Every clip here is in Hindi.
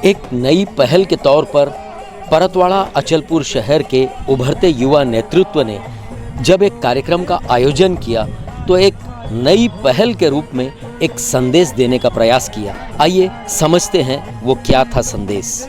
एक नई पहल के तौर पर परतवाड़ा अचलपुर शहर के उभरते युवा नेतृत्व ने जब एक कार्यक्रम का आयोजन किया तो एक नई पहल के रूप में एक संदेश देने का प्रयास किया। आइए समझते हैं वो क्या था संदेश।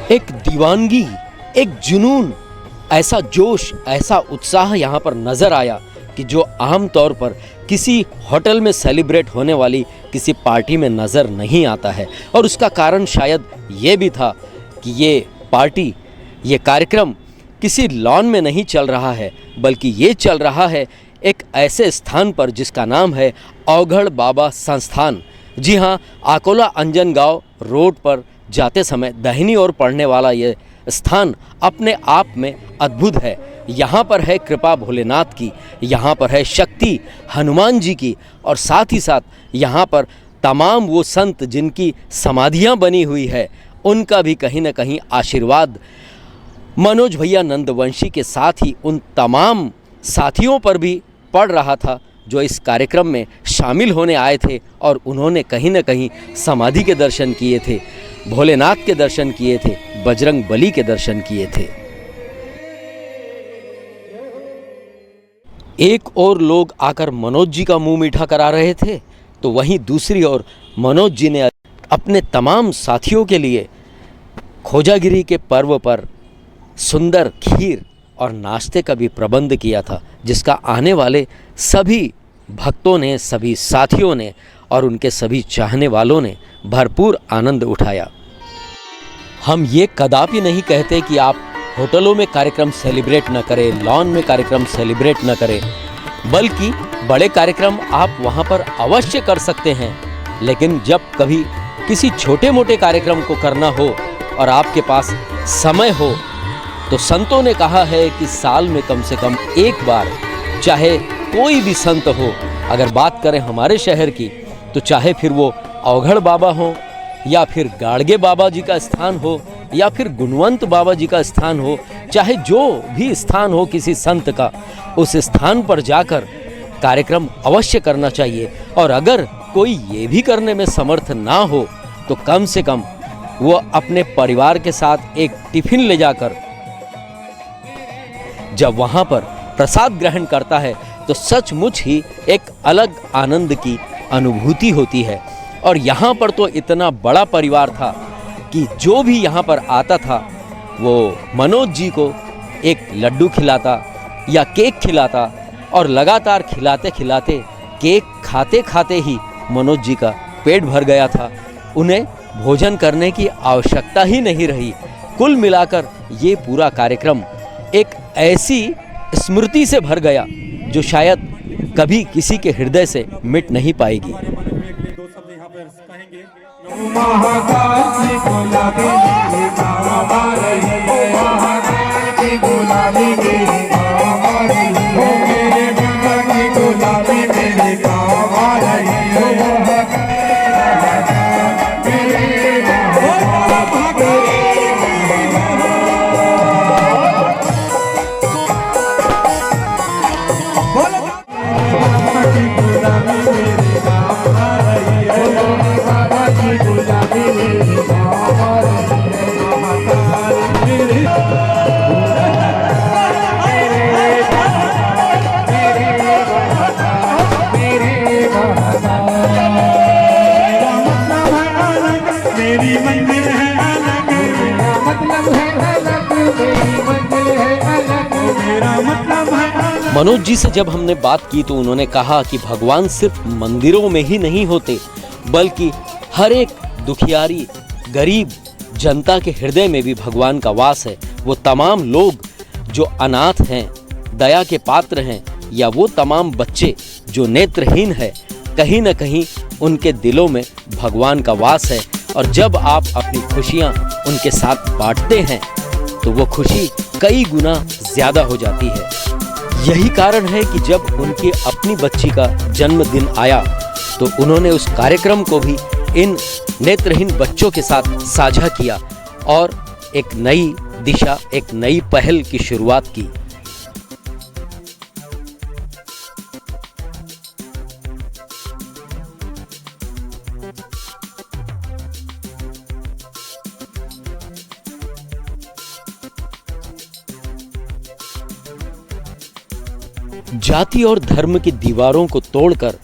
एक दीवानगी, एक जुनून, ऐसा जोश, ऐसा उत्साह यहाँ पर नजर आया कि जो आम तौर पर किसी होटल में सेलिब्रेट होने वाली किसी पार्टी में नज़र नहीं आता है। और उसका कारण शायद ये भी था कि ये पार्टी, ये कार्यक्रम किसी लॉन में नहीं चल रहा है, बल्कि ये चल रहा है एक ऐसे स्थान पर जिसका नाम है अवघड़ बाबा संस्थान। जी हाँ, आकोला अंजनगांव रोड पर जाते समय दाहिनी ओर पड़ने वाला ये स्थान अपने आप में अद्भुत है। यहाँ पर है कृपा भोलेनाथ की, यहाँ पर है शक्ति हनुमान जी की, और साथ ही साथ यहाँ पर तमाम वो संत जिनकी समाधियाँ बनी हुई है उनका भी कहीं ना कहीं आशीर्वाद मनोज भैया नंदवंशी के साथ ही उन तमाम साथियों पर भी पड़ रहा था जो इस कार्यक्रम में शामिल होने आए थे। और उन्होंने कहीं ना कहीं समाधि के दर्शन किए थे, भोलेनाथ के दर्शन किए थे, बजरंग बली के दर्शन किए थे। एक और लोग आकर मनोज जी का मुंह मीठा करा रहे थे, तो वहीं दूसरी ओर मनोज जी ने अपने तमाम साथियों के लिए खोजागिरी के पर्व पर सुंदर खीर और नाश्ते का भी प्रबंध किया था, जिसका आने वाले सभी भक्तों ने, सभी साथियों ने और उनके सभी चाहने वालों ने भरपूर आनंद उठाया। हम ये कदापि नहीं कहते कि आप होटलों में कार्यक्रम सेलिब्रेट न करें, लॉन में कार्यक्रम सेलिब्रेट न करें, बल्कि बड़े कार्यक्रम आप वहाँ पर अवश्य कर सकते हैं। लेकिन जब कभी किसी छोटे मोटे कार्यक्रम को करना हो और आपके पास समय हो, तो संतों ने कहा है कि साल में कम से कम एक बार, चाहे कोई भी संत हो, अगर बात करें हमारे शहर की, तो चाहे फिर वो अवघड़ बाबा हो या फिर गाड़गे बाबा जी का स्थान हो या फिर गुणवंत बाबा जी का स्थान हो, चाहे जो भी स्थान हो किसी संत का, उस स्थान पर जाकर कार्यक्रम अवश्य करना चाहिए। और अगर कोई ये भी करने में समर्थ ना हो तो कम से कम वो अपने परिवार के साथ एक टिफिन ले जाकर जब वहाँ पर प्रसाद ग्रहण करता है तो सचमुच ही एक अलग आनंद की अनुभूति होती है। और यहाँ पर तो इतना बड़ा परिवार था कि जो भी यहाँ पर आता था वो मनोज जी को एक लड्डू खिलाता या केक खिलाता, और लगातार खिलाते खिलाते, केक खाते खाते ही मनोज जी का पेट भर गया था। उन्हें भोजन करने की आवश्यकता ही नहीं रही। कुल मिलाकर ये पूरा कार्यक्रम एक ऐसी स्मृति से भर गया जो शायद कभी किसी के हृदय से मिट नहीं पाएगी। मनोज जी से जब हमने बात की तो उन्होंने कहा कि भगवान सिर्फ मंदिरों में ही नहीं होते, बल्कि हर एक दुखियारी गरीब जनता के हृदय में भी भगवान का वास है। वो तमाम लोग जो अनाथ हैं, दया के पात्र हैं, या वो तमाम बच्चे जो नेत्रहीन है, कहीं ना कहीं उनके दिलों में भगवान का वास है। और जब आप अपनी खुशियाँ उनके साथ बांटते हैं तो वो खुशी कई गुना ज़्यादा हो जाती है। यही कारण है कि जब उनकी अपनी बच्ची का जन्मदिन आया तो उन्होंने उस कार्यक्रम को भी इन नेत्रहीन बच्चों के साथ साझा किया और एक नई दिशा, एक नई पहल की शुरुआत की। जाति और धर्म की दीवारों को तोड़कर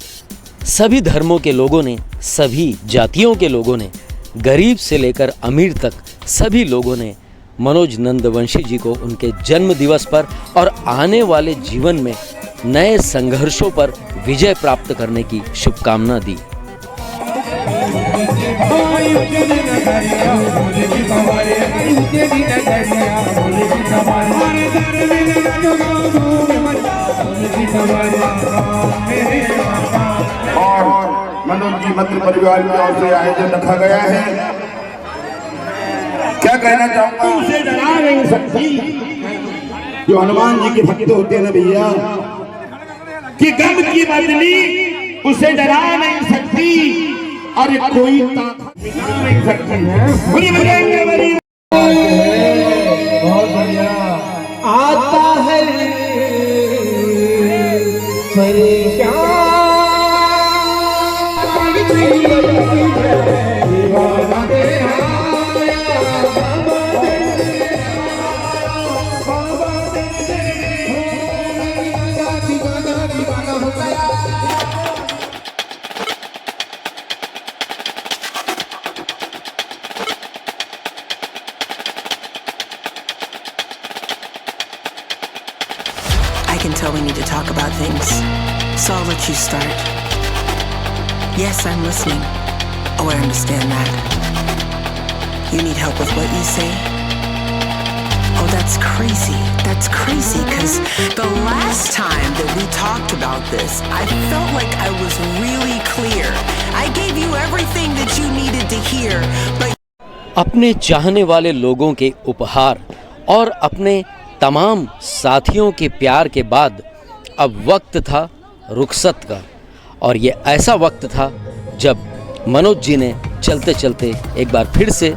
सभी धर्मों के लोगों ने, सभी जातियों के लोगों ने, गरीब से लेकर अमीर तक सभी लोगों ने मनोज नंदवंशी जी को उनके जन्म दिवस पर और आने वाले जीवन में नए संघर्षों पर विजय प्राप्त करने की शुभकामना दी। और मनोज जी मंत्र परिवार की ओर से आयोजन रखा गया है। क्या कहना चाहूंगा, उसे डरा नहीं सकती। जो हनुमान जी के भक्त होते हैं ना भैया, कि गम की बदली उसे डरा नहीं सकती और कोई ताकत मिटा नहीं सकती है। बड़ी बजाएंगे, बड़ी बहुत बढ़िया आता है I can tell we need to talk about things, so I'll let you start. Yes, I'm listening. Oh, I understand that. You need help with what you say? Oh, that's crazy. That's crazy, because the last time that we talked about this, I felt like I was really clear. I gave you everything that you needed to hear, but... अपने चाहने वाले लोगों के उपहार और अपने तमाम साथियों के प्यार के बाद अब वक्त था रुखसत का। और ये ऐसा वक्त था जब मनोज जी ने चलते चलते एक बार फिर से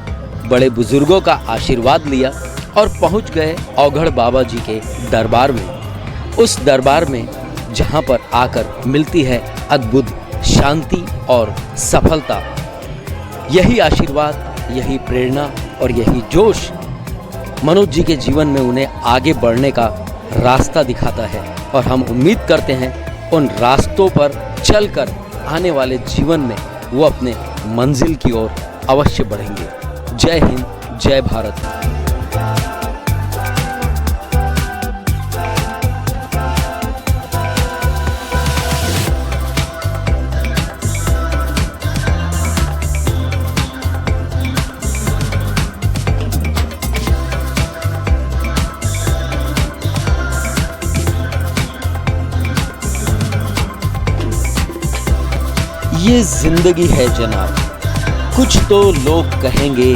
बड़े बुजुर्गों का आशीर्वाद लिया और पहुंच गए औघड़ बाबा जी के दरबार में। उस दरबार में जहां पर आकर मिलती है अद्भुत शांति और सफलता। यही आशीर्वाद, यही प्रेरणा और यही जोश मनोज जी के जीवन में उन्हें आगे बढ़ने का रास्ता दिखाता है। और हम उम्मीद करते हैं उन रास्तों पर चलकर आने वाले जीवन में वो अपने मंजिल की ओर अवश्य बढ़ेंगे। जय हिंद, जय भारत। ये जिंदगी है जनाब, कुछ तो लोग कहेंगे,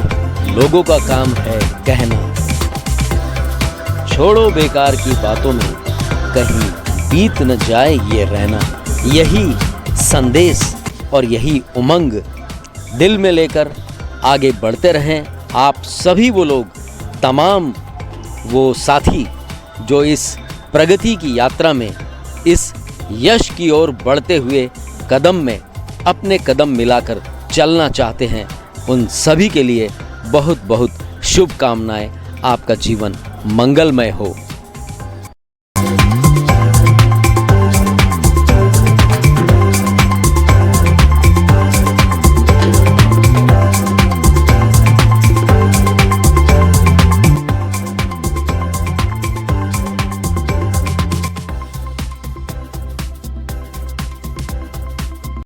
लोगों का काम है कहना। छोड़ो बेकार की बातों में, कहीं बीत न जाए ये रहना। यही संदेश और यही उमंग दिल में लेकर आगे बढ़ते रहें आप सभी वो लोग, तमाम वो साथी जो इस प्रगति की यात्रा में, इस यश की ओर बढ़ते हुए कदम में अपने कदम मिलाकर चलना चाहते हैं। उन सभी के लिए बहुत बहुत शुभकामनाएं। आपका जीवन मंगलमय हो।